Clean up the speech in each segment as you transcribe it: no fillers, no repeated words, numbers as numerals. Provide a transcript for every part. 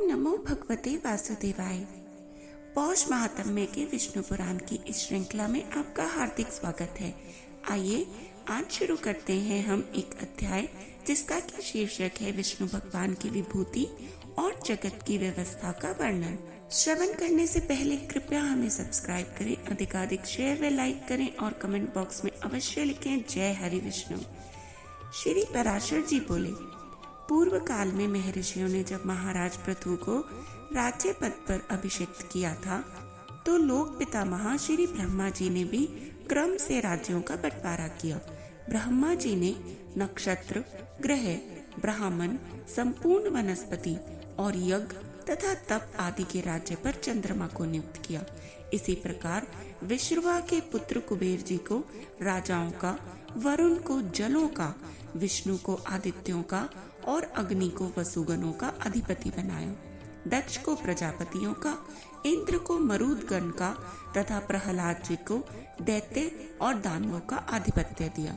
नमो भगवते वासुदेवाय। पौष महात्म्य के विष्णु पुराण की इस श्रृंखला में आपका हार्दिक स्वागत है। आइए आज शुरू करते हैं हम एक अध्याय जिसका कि शीर्षक है विष्णु भगवान की विभूति और जगत की व्यवस्था का वर्णन। श्रवण करने से पहले कृपया हमें सब्सक्राइब करें, अधिकाधिक शेयर व लाइक करें और कमेंट बॉक्स में अवश्य लिखें जय हरि विष्णु। श्री पराशर जी बोले, पूर्व काल में महर्षियों ने जब महाराज पृथु को राज्य पद पर अभिषिक्त किया था तो लोक पितामह श्री ब्रह्मा जी ने भी क्रम से राज्यों का बंटवारा किया। ब्रह्मा जी ने नक्षत्र, ग्रह, ब्राह्मण, संपूर्ण वनस्पति और यज्ञ तथा तप आदि के राज्य पर चंद्रमा को नियुक्त किया। इसी प्रकार विश्रवा के पुत्र कुबेर जी को राजाओं का, वरुण को जलों का, विष्णु को आदित्यों का और अग्नि को वसुगणों का अधिपति बनाया। दक्ष को प्रजापतियों का, इंद्र को मरुदगण का तथा प्रहलाद जी को दैत्य और दानवों का आधिपत्य दिया।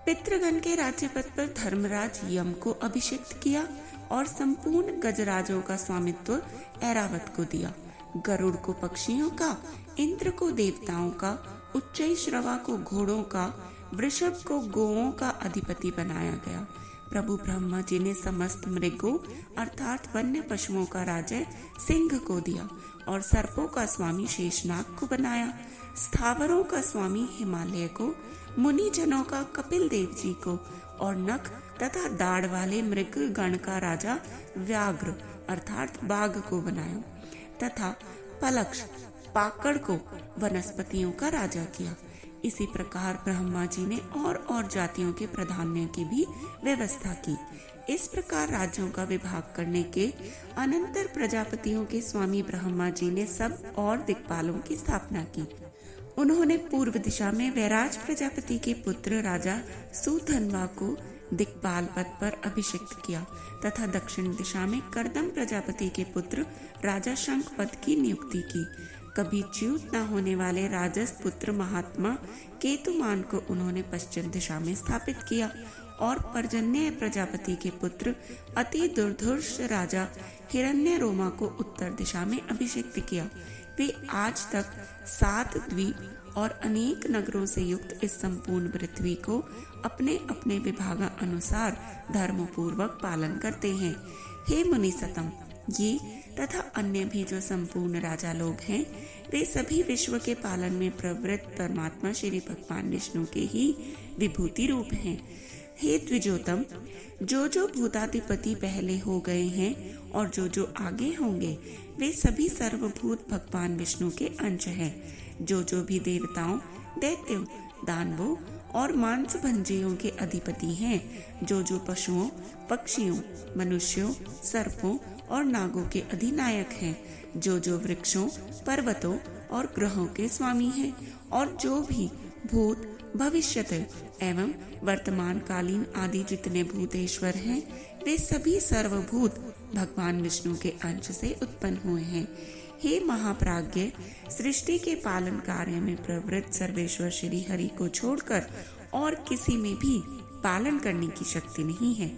पितृगण के राज्य पद पर धर्मराज यम को अभिषिक्त किया और संपूर्ण गजराजों का स्वामित्व ऐरावत को दिया। गरुड़ को पक्षियों का, इंद्र को देवताओं का, उच्चैश्रवा को घोड़ों का, वृषभ को गोओं का अधिपति बनाया गया। प्रभु ब्रह्मा जी ने समस्त मृगों अर्थात वन्य पशुओं का राजा सिंह को दिया और सर्पों का स्वामी शेषनाग को बनाया। स्थावरों का स्वामी हिमालय को, मुनि जनों का कपिल देव जी को और नख तथा दाढ़ वाले मृग गण का राजा व्याघ्र अर्थात बाघ को बनाया तथा पलक्ष पाकड़ को वनस्पतियों का राजा किया। इसी प्रकार ब्रह्मा जी ने और जातियों के प्राधान्य की भी व्यवस्था की। इस प्रकार राज्यों का विभाग करने के अनंतर प्रजापतियों के स्वामी ब्रह्मा जी ने सब और दिक्पालों की स्थापना की। उन्होंने पूर्व दिशा में वैराज प्रजापति के पुत्र राजा सुधन्वा को दिक्पाल पद पर अभिषिक्त किया तथा दक्षिण दिशा में कर्दम प्रजापति के पुत्र राजा शंख पद की नियुक्ति की। कभी च्युत न होने वाले राजस पुत्र महात्मा केतुमान को उन्होंने पश्चिम दिशा में स्थापित किया और पर्जन्य प्रजापति के पुत्र अति दुर्धर्ष राजा हिरण्य रोमा को उत्तर दिशा में अभिषिक्त किया। वे आज तक 7 द्वीप और अनेक नगरों से युक्त इस संपूर्ण पृथ्वी को अपने अपने विभाग अनुसार धर्मपूर्वक पालन करते हैं। हे मुनि सतम, ये तथा अन्य भी जो संपूर्ण राजा लोग हैं वे सभी विश्व के पालन में प्रवृत्त परमात्मा श्री भगवान विष्णु के ही विभूति रूप हैं। हे द्विजोतम, जो भूताधिपति पहले हो गए हैं और जो आगे होंगे वे सभी सर्वभूत भगवान विष्णु के अंश हैं। जो भी देवताओं, दैत्यों, दानवों और मांस भंजियों के अधिपति हैं, जो पशुओं, पक्षियों, मनुष्यों, सर्पों और नागों के अधिनायक हैं, जो वृक्षों, पर्वतों और ग्रहों के स्वामी हैं और जो भी भूत, भविष्यत एवं वर्तमान कालीन आदि जितने भूतेश्वर हैं वे सभी सर्वभूत भगवान विष्णु के अंश से उत्पन्न हुए हैं। हे महाप्राज्ञ, सृष्टि के पालन कार्य में प्रवृत्त सर्वेश्वर श्री हरि को छोड़कर और किसी में भी पालन करने की शक्ति नहीं है।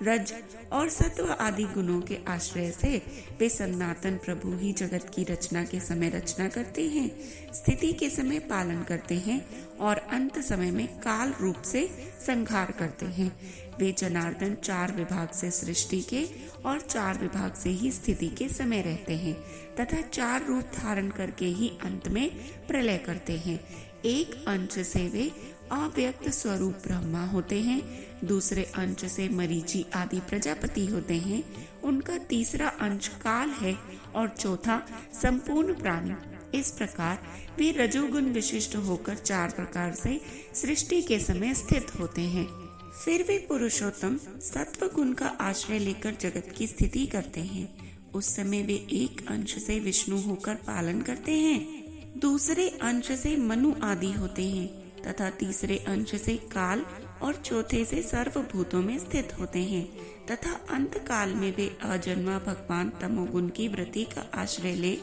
रज और सत्व आदि गुणों के आश्रय से वे सनातन प्रभु ही जगत की रचना के समय रचना करते हैं, स्थिति के समय पालन करते हैं और अंत समय में काल रूप से संहार करते हैं। वे जनार्दन 4 विभाग से सृष्टि के और 4 विभाग से ही स्थिति के समय रहते हैं तथा 4 रूप धारण करके ही अंत में प्रलय करते हैं। एक अंश से वे अव्यक्त स्वरूप ब्रह्मा होते हैं, दूसरे अंश से मरीचि आदि प्रजापति होते हैं, उनका तीसरा अंश काल है और चौथा संपूर्ण प्राणी। इस प्रकार वे रजोगुण विशिष्ट होकर 4 प्रकार से सृष्टि के समय स्थित होते हैं। फिर वे पुरुषोत्तम सत्व गुण का आश्रय लेकर जगत की स्थिति करते हैं। उस समय वे एक अंश से विष्णु होकर पालन करते हैं, दूसरे अंश से मनु आदि होते हैं तथा तीसरे अंश से काल और चौथे से सर्वभूतों में स्थित होते हैं तथा अंत काल में वे अजन्मा भगवान तमोगुण की वृत्ति का आश्रय ले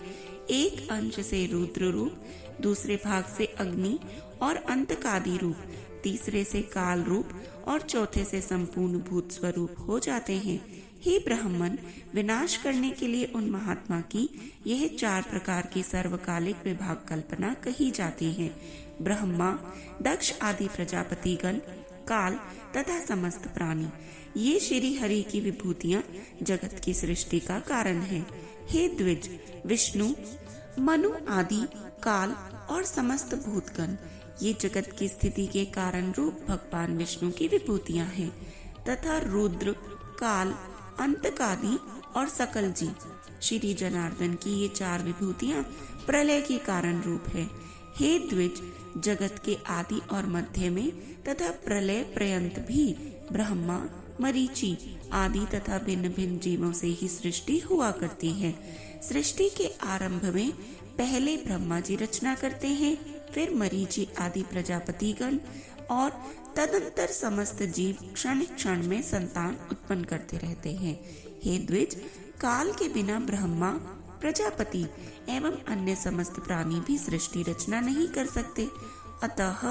एक अंश से रुद्र रूप, दूसरे भाग से अग्नि और अंतकादि रूप, तीसरे से काल रूप और चौथे से संपूर्ण भूत स्वरूप हो जाते हैं। हे ब्राह्मण, विनाश करने के लिए उन महात्मा की यह 4 प्रकार की सर्वकालिक विभाग कल्पना कही जाती है। ब्रह्मा, दक्ष आदि प्रजापतिगण, काल तथा समस्त प्राणी, ये श्री हरि की विभूतियां जगत की सृष्टि का कारण है। हे द्विज, विष्णु, मनु आदि, काल और समस्त भूतगण, ये जगत की स्थिति के कारण रूप भगवान विष्णु की विभूतियां हैं, तथा रुद्र, काल, अंतकादि और सकल जीव, श्री जनार्दन की ये 4 विभूतियां प्रलय के कारण रूप है। हे द्विज, जगत के आदि और मध्य में तथा प्रलय पर्यंत भी ब्रह्मा, मरीचि आदि तथा भिन्न भिन्न जीवों से ही सृष्टि हुआ करती है। सृष्टि के आरंभ में पहले ब्रह्मा जी रचना करते हैं, फिर मरीचि आदि प्रजापतिगण और तदंतर समस्त जीव क्षण क्षण में संतान उत्पन्न करते रहते हैं। हे द्विज, काल के बिना ब्रह्मा, प्रजापति एवं अन्य समस्त प्राणी भी सृष्टि रचना नहीं कर सकते। अतः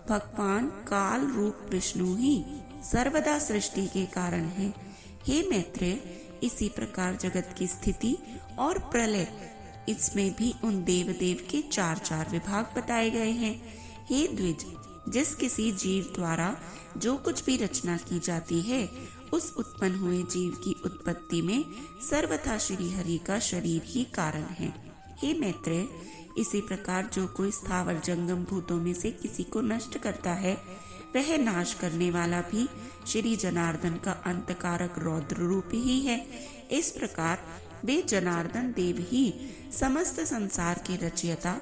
भगवान काल रूप विष्णु ही सर्वदा सृष्टि के कारण है। हे मैत्रेय, इसी प्रकार जगत की स्थिति और प्रलय, इसमें भी उन देव देव के 4 विभाग बताए गए हैं। हे द्विज, जिस किसी जीव द्वारा जो कुछ भी रचना की जाती है, उस उत्पन्न हुए जीव की उत्पत्ति में सर्वथा श्री हरि का शरीर ही कारण है। हे मैत्रेय, इसी प्रकार जो कोई स्थावर जंगम भूतों में से किसी को नष्ट करता है, वह नाश करने वाला भी श्री जनार्दन का अंतकारक रौद्र रूप ही है। इस प्रकार वे जनार्दन देव ही समस्त संसार के रचयिता,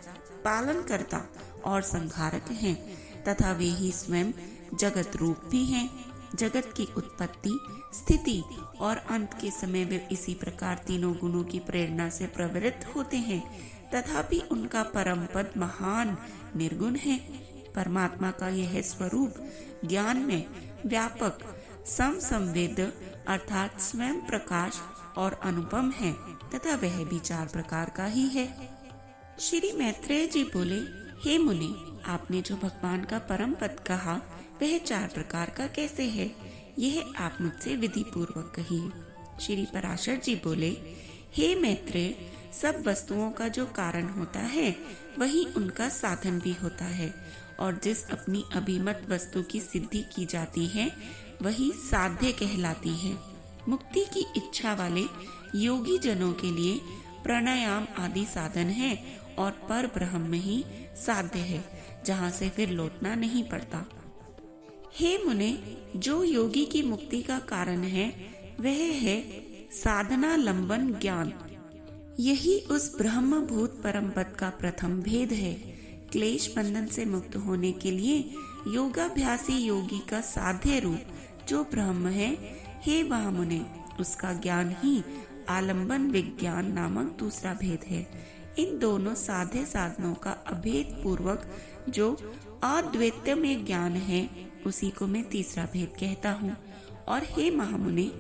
पालन करता और संहारक हैं, तथा वे ही स्वयं जगत रूप भी हैं। जगत की उत्पत्ति, स्थिति और अंत के समय वे इसी प्रकार तीनों गुणों की प्रेरणा से प्रवृत्त होते हैं, तथापि उनका परम पद महान निर्गुण है। परमात्मा का यह स्वरूप ज्ञान में व्यापक, समसंवेद अर्थात स्वयं प्रकाश और अनुपम है, तथा वह भी 4 प्रकार का ही है। श्री मैत्रेय जी बोले, हे मुनि, आपने जो भगवान का परम पद कहा, वह 4 प्रकार का कैसे है? यह आप मुझसे विधि पूर्वक कहिए। श्री पराशर जी बोले, हे मैत्रेय, सब वस्तुओं का जो कारण होता है, वही उनका साधन भी होता है, और जिस अपनी अभिमत वस्तु की सिद्धि की जाती है, वही साध्य कहलाती है। मुक्ति की इच्छा वाले योगी जनों के लिए प्राणायाम आदि साधन है, और पर ब्रह्म ही साध्य है, जहाँ से फिर लौटना नहीं पड़ता। हे मुने, जो योगी की मुक्ति का कारण है, वह है साधना लंबन ज्ञान। यही उस ब्रह्मभूत परम पद का प्रथम भेद है। क्लेश बंधन से मुक्त होने के लिए योगाभ्यासी योगी का साध्य रूप जो ब्रह्म है, हे वामुने, उसका ज्ञान ही आलंबन विज्ञान नामक दूसरा भेद है। इन दोनों साध्य साधनों का अभेद पूर्वक जो अद्वैत में ज्ञान है, उसी को मैं तीसरा भेद कहता हूँ। और हे महामुने,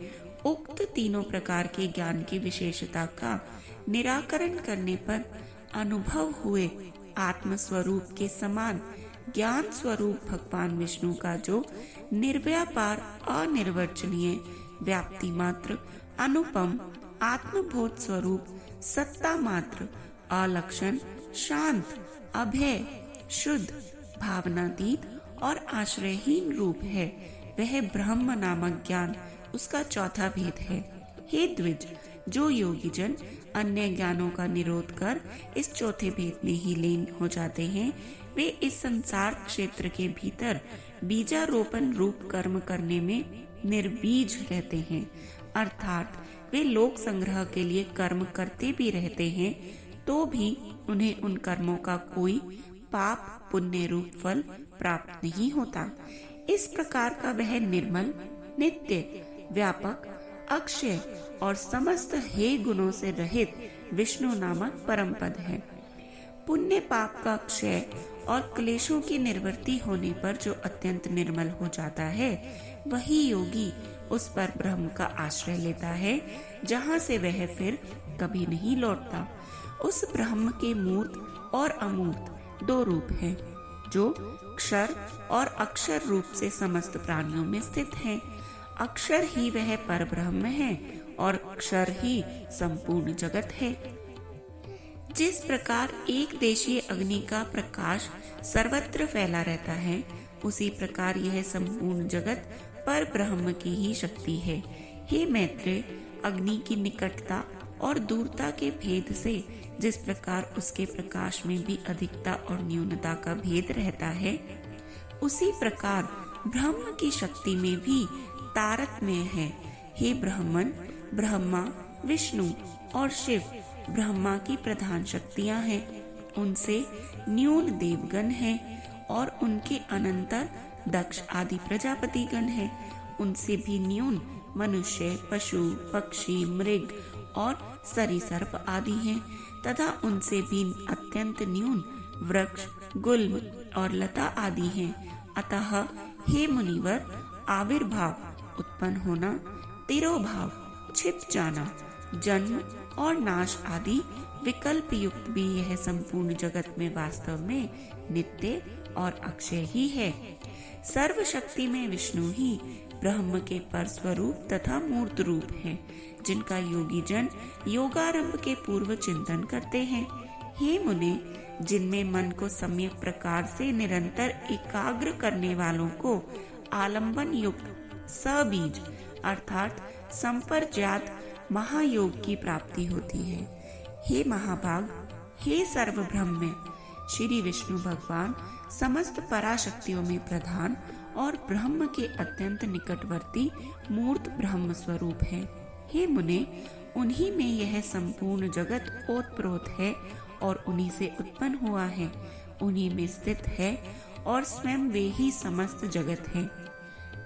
उक्त तीनों प्रकार के ज्ञान की विशेषता का निराकरण करने पर अनुभव हुए आत्म स्वरूप के समान ज्ञान स्वरूप भगवान विष्णु का जो निर्व्यापार, अनिर्वचनीय, व्याप्ति मात्र, अनुपम, आत्मबोध स्वरूप, सत्ता मात्र, अलक्षण, शांत, अभय, शुद्ध, भावनातीत और आश्रयहीन रूप है, वह ब्रह्म नामक ज्ञान उसका चौथा भेद है। हे द्विज, जो योगी जन अन्य ज्ञानों का निरोध कर इस चौथे भेद में ही लीन हो जाते हैं, वे इस संसार क्षेत्र के भीतर बीजारोपण रूप कर्म करने में निर्बीज रहते हैं। अर्थात वे लोक संग्रह के लिए कर्म करते भी रहते हैं, तो भी उन्हें उन कर्मों का कोई पाप पुण्य रूप फल प्राप्त नहीं होता। इस प्रकार का वह निर्मल, नित्य, व्यापक, अक्षय और समस्त हे गुणों से रहित विष्णु नामक परम पद है। पुण्य पाप का क्षय और क्लेशों की निवृत्ति होने पर जो अत्यंत निर्मल हो जाता है, वही योगी उस पर ब्रह्म का आश्रय लेता है, जहाँ से वह फिर कभी नहीं लौटता। उस ब्रह्म के मूर्त और अमूर्त 2 रूप हैं, जो क्षर और अक्षर रूप से समस्त प्राणियों में स्थित हैं। अक्षर ही वह परब्रह्म है और अक्षर ही संपूर्ण जगत है। जिस प्रकार एक देशीय अग्नि का प्रकाश सर्वत्र फैला रहता है, उसी प्रकार यह संपूर्ण जगत पर ब्रह्म की ही शक्ति है। हे मैत्रेय, अग्नि की निकटता और दूरता के भेद से जिस प्रकार उसके प्रकाश में भी अधिकता और न्यूनता का भेद रहता है, उसी प्रकार ब्रह्म की शक्ति में भी तारतम्य है। हे ब्राह्मण, ब्रह्मा, विष्णु और शिव ब्रह्मा की प्रधान शक्तियां हैं। उनसे न्यून देवगण हैं और उनके अनंतर दक्ष आदि प्रजापतिगण हैं। उनसे भी न्यून मनुष्य, पशु, पक्षी, मृग और सरीसर्प आदि हैं तथा उनसे भी अत्यंत न्यून वृक्ष, गुल्म और लता आदि हैं। अतः हे मुनिवर, आविर्भाव, उत्पन्न होना, तिरोभाव, छिप जाना, जन्म और नाश आदि विकल्प युक्त भी यह संपूर्ण जगत में वास्तव में नित्य और अक्षय ही है। सर्वशक्ति में विष्णु ही ब्रह्म के पर स्वरूप तथा मूर्त रूप है, जिनका योगी जन योगारंभ के पूर्व चिंतन करते हैं। हे मुने, जिनमें मन को सम्यक प्रकार से निरंतर एकाग्र करने वालों को आलंबन युक्त सबीज अर्थात संपर्जात महायोग की प्राप्ति होती है। हे महाभाग, हे सर्व ब्रह्म, श्री विष्णु भगवान समस्त पराशक्तियों में प्रधान और ब्रह्म के अत्यंत निकटवर्ती मूर्त ब्रह्म स्वरूप है। हे मुने, उन्हीं में यह संपूर्ण जगत ओतप्रोत है और उन्हीं से उत्पन्न हुआ है, उन्हीं में स्थित है और स्वयं वे ही समस्त जगत है।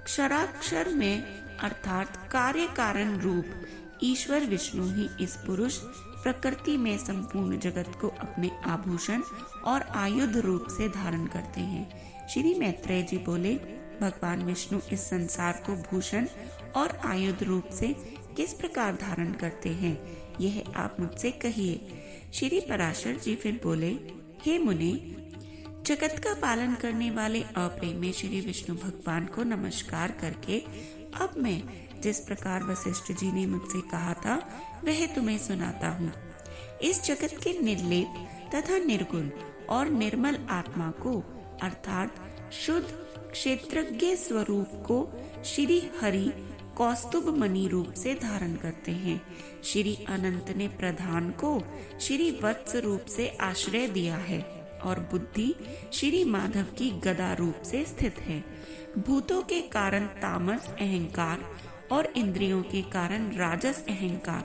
क्षराक्षर में अर्थात कार्य कारण रूप ईश्वर विष्णु ही इस पुरुष प्रकृति में संपूर्ण जगत को अपने आभूषण और आयुध रूप से धारण करते हैं। श्री मैत्रेय जी बोले, भगवान विष्णु इस संसार को भूषण और आयुध रूप से किस प्रकार धारण करते हैं, यह आप मुझसे कहिए। श्री पराशर जी फिर बोले, हे मुने, जगत का पालन करने वाले अप्रेम्य श्री विष्णु भगवान को नमस्कार करके अब मैं जिस प्रकार वशिष्ठ जी ने मुझसे कहा था वह तुम्हें सुनाता हूँ। इस जगत के निर्लेप तथा निर्गुण और निर्मल आत्मा को अर्थात शुद्ध क्षेत्रज्ञ स्वरूप को श्री हरि कौस्तुभ मणि रूप से धारण करते हैं। श्री अनंत ने प्रधान को श्री वत्स रूप से आश्रय दिया है और बुद्धि श्री माधव की गदा रूप से स्थित है। भूतों के कारण तामस अहंकार और इंद्रियों के कारण राजस अहंकार,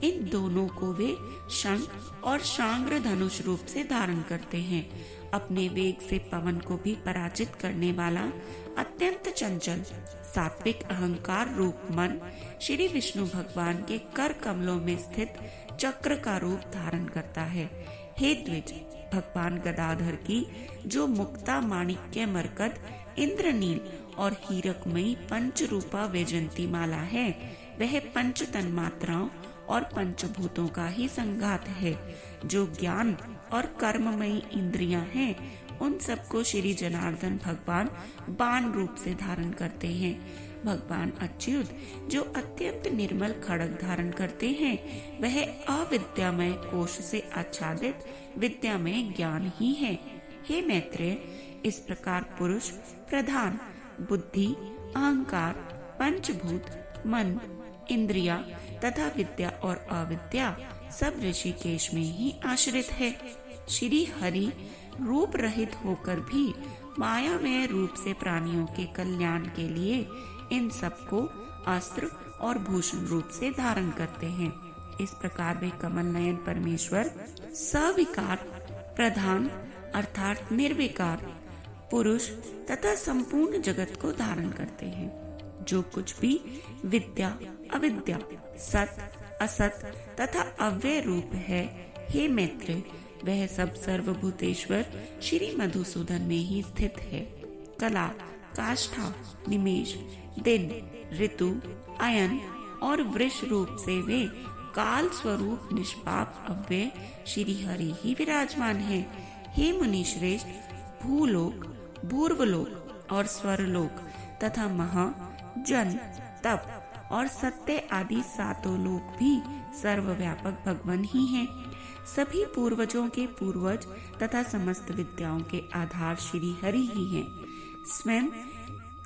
इन दोनों को वे शंख और शांग्र धनुष रूप से धारण करते हैं। अपने वेग से पवन को भी पराजित करने वाला अत्यंत चंचल सात्विक अहंकार रूप मन श्री विष्णु भगवान के कर कमलों में स्थित चक्र का रूप धारण करता है। हे द्विज, भगवान गदाधर की जो मुक्ता माणिक्य मरकत इंद्रनील और हीरकमयी पंच रूपा वैजंती माला है, वह पंच तन्मात्राओं और पंचभूतों का ही संघात है। जो ज्ञान और कर्ममयी इंद्रियां हैं, उन सबको श्री जनार्दन भगवान बाण रूप से धारण करते हैं। भगवान अच्युत जो अत्यंत निर्मल खड्ग धारण करते हैं, वह अविद्यामय कोश से आच्छादित विद्यामय ज्ञान ही है। हे मैत्रेय, इस प्रकार पुरुष प्रधान बुद्धि, अहंकार, पंचभूत, मन, इंद्रिया तथा विद्या और अविद्या सब ऋषिकेश में ही आश्रित है। श्री हरि रूप रहित होकर भी मायामय रूप से प्राणियों के कल्याण के लिए इन सबको अस्त्र और भूषण रूप से धारण करते हैं। इस प्रकार वे कमल नयन परमेश्वर सविकार प्रधान अर्थात निर्विकार पुरुष तथा संपूर्ण जगत को धारण करते हैं। जो कुछ भी विद्या, अविद्या, सत, असत तथा अव्यय रूप है, हे मैत्रेय, वह सब सर्वभूतेश्वर श्री मधुसूदन में ही स्थित है। कला, काष्ठा, निमेष, दिन, ऋतु, अयन और वृष रूप से वे काल स्वरूप निष्पाप अव्यय श्री हरि ही विराजमान है। हे मुनि श्रेष्ठ, भूलोक, भूर्वलोक और स्वरलोक तथा महा, जन, तप और सत्य आदि सातों लोक भी सर्वव्यापक भगवान ही हैं। सभी पूर्वजों के पूर्वज तथा समस्त विद्याओं के आधार श्री हरि ही हैं। स्वयं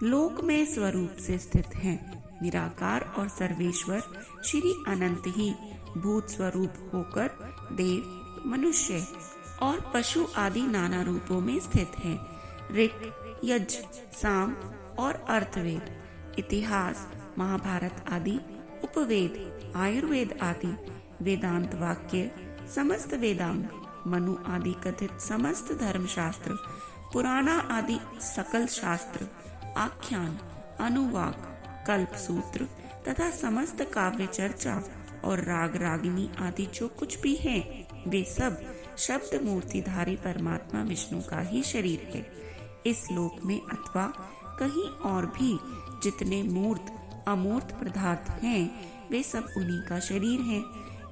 लोक में स्वरूप से स्थित हैं। निराकार और सर्वेश्वर श्री अनंत ही भूत स्वरूप होकर देव, मनुष्य और पशु आदि नाना रूपों में स्थित हैं। ऋक, यज्ञ, साम और अर्थवेद, इतिहास, महाभारत आदि उपवेद, आयुर्वेद आदि वेदांत वाक्य, समस्त वेदांग, मनु आदि कथित समस्त धर्मशास्त्र, पुराणा आदि सकल शास्त्र, आख्यान, अनुवाक, कल्प सूत्र तथा समस्त काव्य चर्चा और राग रागिनी आदि जो कुछ भी है, वे सब शब्द मूर्तिधारी परमात्मा विष्णु का ही शरीर है। इस लोक में अथवा कहीं और भी जितने मूर्त अमूर्त पदार्थ हैं, वे सब उन्हीं का शरीर है।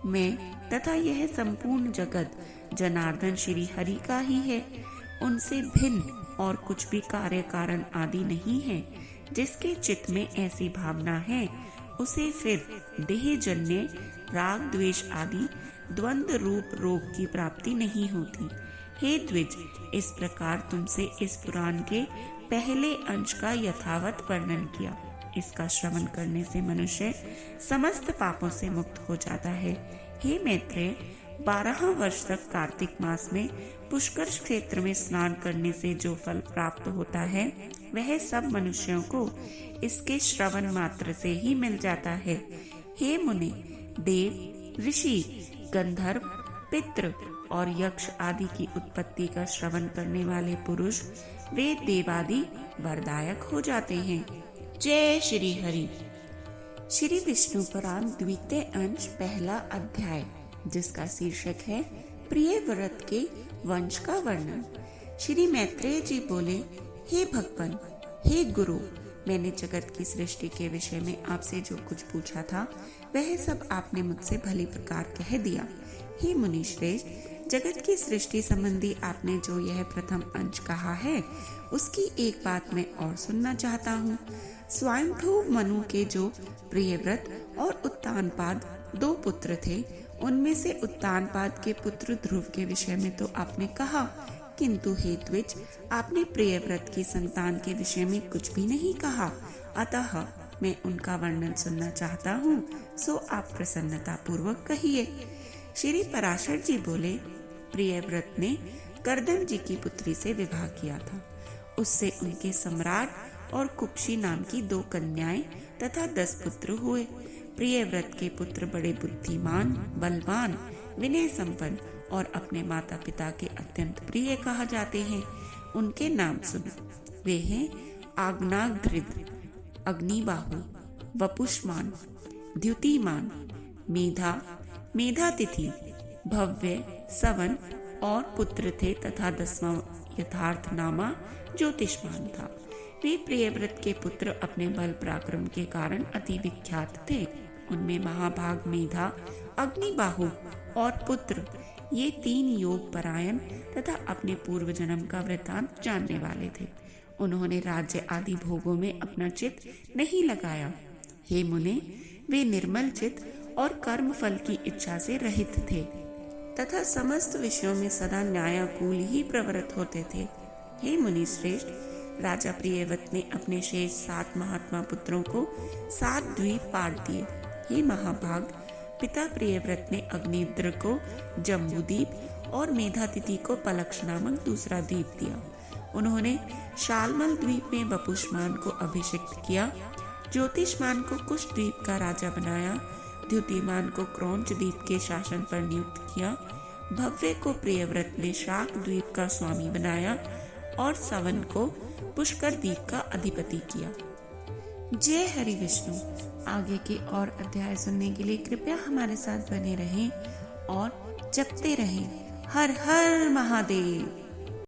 मैं तथा यह संपूर्ण जगत जनार्दन श्री हरि का ही है। उनसे भिन्न और कुछ भी कार्य कारण आदि नहीं है। जिसके चित्त में ऐसी भावना है, उसे फिर देह जन्य राग द्वेष आदि द्वंद्व रूप रोग की प्राप्ति नहीं होती। हे द्विज, इस प्रकार तुमसे इस पुराण के पहले अंश का यथावत वर्णन किया। इसका श्रवण करने से मनुष्य समस्त पापों से मुक्त हो जाता है। हे मैत्रेय, 12 वर्ष तक कार्तिक मास में पुष्कर क्षेत्र में स्नान करने से जो फल प्राप्त होता है, वह सब मनुष्यों को इसके श्रवण मात्र से ही मिल जाता है। हे मुनि, देव, ऋषि, गंधर्व, पितृ और यक्ष आदि की उत्पत्ति का श्रवण करने वाले पुरुष वे देवादि वरदायक हो जाते हैं। जय श्री हरि। श्री विष्णु पुराण द्वितीय अंश पहला अध्याय, जिसका शीर्षक है प्रिय व्रत के वंश का वर्णन। श्री मैत्रेय जी बोले, हे भगवान, हे गुरु, मैंने जगत की सृष्टि के विषय में आपसे जो कुछ पूछा था, वह सब आपने मुझसे भली प्रकार कह दिया। हे मुनि श्रेष्ठ, जगत की सृष्टि संबंधी आपने जो यह प्रथम अंश कहा है, उसकी एक बात मैं और सुनना चाहता हूँ। स्वयंभू मनु के जो प्रियव्रत और उत्तानपाद 2 पुत्र थे, उनमें से उत्तानपाद के पुत्र ध्रुव के विषय में तो आपने कहा, किंतु हे द्विज, आपने प्रियव्रत की संतान के विषय में कुछ भी नहीं कहा। अतः मैं उनका वर्णन सुनना चाहता हूँ, सो आप प्रसन्नता पूर्वक कहिए। श्री पराशर जी बोले, प्रियव्रत ने कर्दम जी की पुत्री से विवाह किया था। उससे उनके सम्राट और कुक्षी नाम की 2 कन्याएं तथा 10 पुत्र हुए। प्रियव्रत के पुत्र बड़े बुद्धिमान, बलवान, विनय संपन्न और अपने माता पिता के अत्यंत प्रिय कहा जाते हैं। उनके नाम सुनो। वे हैं आग्नाग्रिद, अग्निबाहु, वपुष्मान, द्युतिमान, मेधा, मेधातिथि, भव्य, सवन और पुत्र थे तथा 10वां यथार्थ नामा ज्योतिष्मान था। वे प्रियव्रत के पुत्र अपने बल पराक्रम के कारण अति विख्यात थे। उनमें महाभाग, मेधा, अग्निबाहु और पुत्र, ये 3 योग परायण तथा अपने पूर्व जन्म का वृत्तांत जानने वाले थे। उन्होंने राज्य आदि भोगों में अपना चित्त नहीं लगाया। हे मुने, वे निर्मल चित्त और कर्म फल की इच्छा से रहित थे तथा समस्त विषयों में सदा न्यायाकूल ही प्रवृत्त होते थे। हे मुनि श्रेष्ठ, राजा प्रियव्रत ने अपने शेष 7 महात्मा पुत्रों को 7 द्वीप बांट दिए। हे महाभाग, पिता प्रियव्रत ने अग्निद्र को जम्बूद्वीप और मेधातिथि को पलक्ष नामक दूसरा द्वीप दिया। उन्होंने शालमल द्वीप में वपुष्मान को अभिषिक्त किया, ज्योतिष्मान को कुश द्वीप का राजा बनाया, द्युतिमान को क्रौंच द्वीप के शासन पर नियुक्त किया, भव्य को प्रियव्रत ने शाक द्वीप का स्वामी बनाया और सवन को पुष्कर द्वीप का अधिपति किया। जय हरि विष्णु। आगे के और अध्याय सुनने के लिए कृपया हमारे साथ बने रहें और जपते रहें। हर हर महादेव।